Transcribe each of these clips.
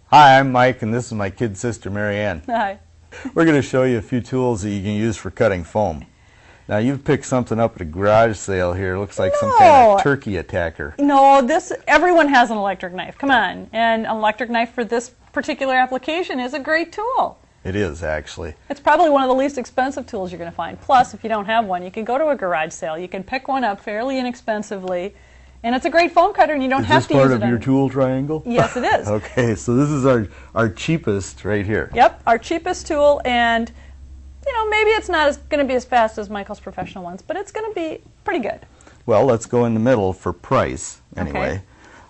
Hi, I'm Mike, and this is my kid sister, Marianne. Hi. We're going to show you a few tools that you can use for cutting foam. Now, you've picked something up at a garage sale here. It looks like some kind of turkey attacker. No, everyone has an electric knife. Come on. And an electric knife for this particular application is a great tool. It is, actually. It's probably one of the least expensive tools you're going to find. Plus, if you don't have one, you can go to a garage sale. You can pick one up fairly inexpensively. And it's a great foam cutter, and you don't have to use it. Is this part of your tool triangle? Yes, it is. Okay, so this is our cheapest right here. Yep, our cheapest tool, and you know, maybe it's not going to be as fast as Michael's professional ones, but it's going to be pretty good. Well, let's go in the middle for price, anyway.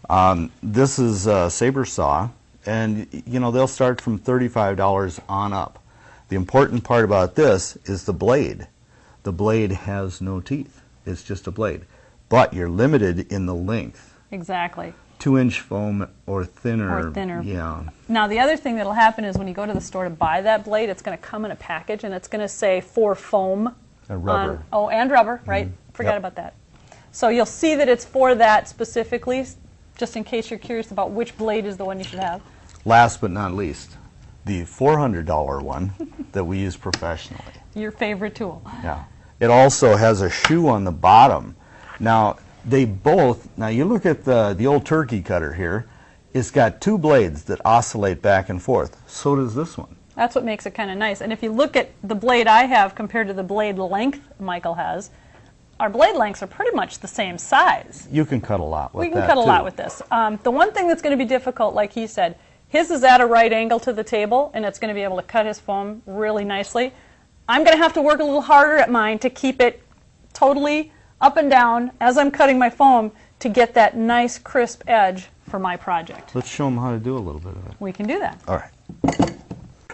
Okay. This is a saber saw, and you know, they'll start from $35 on up. The important part about this is the blade. The blade has no teeth. It's just a blade. But you're limited in the length. Exactly. 2-inch foam or thinner. Or thinner. Yeah. Now the other thing that'll happen is when you go to the store to buy that blade, it's going to come in a package and it's going to say for foam. And rubber. And rubber, right? Forget about that. So you'll see that it's for that specifically, just in case you're curious about which blade is the one you should have. Last but not least, the $400 one that we use professionally. Your favorite tool. Yeah. It also has a shoe on the bottom. Now, they both, now you look at the old turkey cutter here, it's got two blades that oscillate back and forth. So does this one. That's what makes it kind of nice. And if you look at the blade I have compared to the blade length Michael has, our blade lengths are pretty much the same size. You can cut a lot with that, We can cut a lot with this. The one thing that's going to be difficult, like he said, his is at a right angle to the table, and it's going to be able to cut his foam really nicely. I'm going to have to work a little harder at mine to keep it totally up and down as I'm cutting my foam to get that nice crisp edge for my project. Let's show them how to do a little bit of it. We can do that. All right.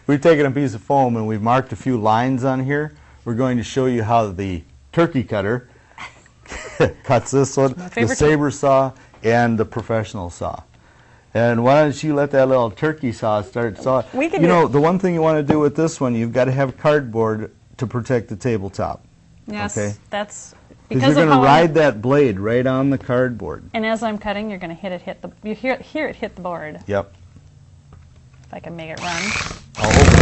We've taken a piece of foam and we've marked a few lines on here. We're going to show you how the turkey cutter cuts this one, the saber saw, and the professional saw. And why don't you let that little turkey saw start sawing? You know, the one thing you want to do with this one, you've got to have cardboard to protect the tabletop. Yes, okay? that's because you're going to ride that blade right on the cardboard. And as I'm cutting, you're going to you hear it hit the board. Yep. If I can make it run. I'll hold it.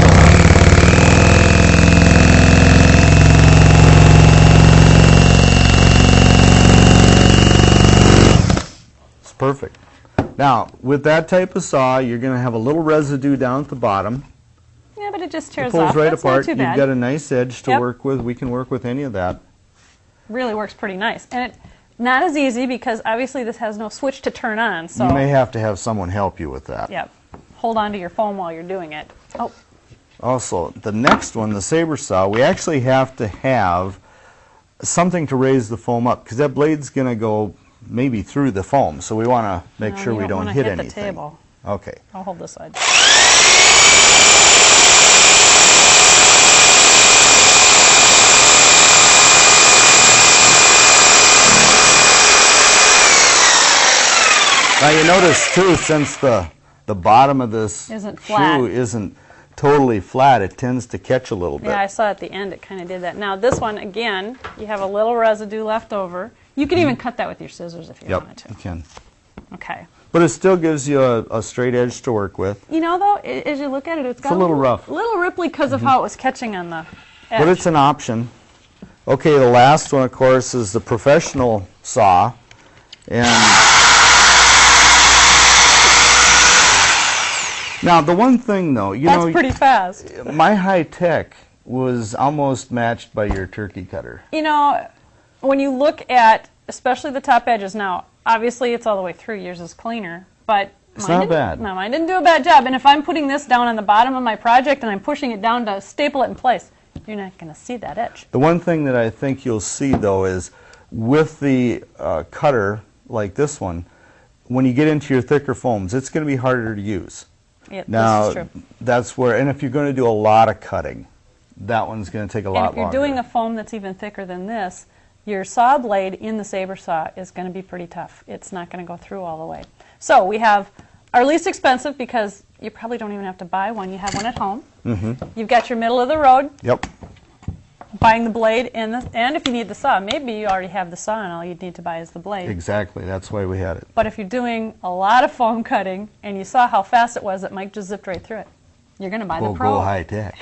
It's perfect. Now, with that type of saw, you're going to have a little residue down at the bottom. Yeah, but it just tears off. It pulls right That's apart. Not too bad. You've got a nice edge to work with. We can work with any of that. Really works pretty nice. And not as easy because obviously this has no switch to turn on. So you may have to have someone help you with that. Yep. Hold on to your foam while you're doing it. Oh. Also, the next one, the saber saw, we actually have to have something to raise the foam up because that blade's going to go maybe through the foam. So we want to make sure we don't hit anything. The table. Okay. I'll hold this side. Now you notice too, since the bottom of this shoe isn't totally flat, it tends to catch a little bit. Yeah, I saw at the end it kind of did that. Now this one, again, you have a little residue left over. You can even cut that with your scissors if you wanted to. Yep, you can. Okay. But it still gives you a straight edge to work with. You know though, as you look at it, it's got a little rough. A little ripply because of how it was catching on the edge. But it's an option. Okay, the last one, of course, is the professional saw. And now, the one thing, though, that's pretty fast. My high-tech was almost matched by your turkey cutter. You know, when you look at, especially the top edges now, obviously it's all the way through. Yours is cleaner, but it's not bad. No, mine didn't do a bad job. And if I'm putting this down on the bottom of my project and I'm pushing it down to staple it in place, you're not going to see that edge. The one thing that I think you'll see, though, is with the cutter like this one, when you get into your thicker foams, it's going to be harder to use. Yeah, now, this is true. That's where, and if you're going to do a lot of cutting, that one's going to take a And lot if you're longer. doing a foam that's even thicker than this, your saw blade in the saber saw is going to be pretty tough. It's not going to go through all the way. So we have our least expensive, because you probably don't even have to buy one. You have one at home. You've got your middle of the road. Yep. Buying the blade, and if you need the saw, maybe you already have the saw and all you need to buy is the blade. Exactly. That's why we had it. But if you're doing a lot of foam cutting, and you saw how fast it was that Mike just zipped right through it, you're going to buy the We'll Pro. go high tech.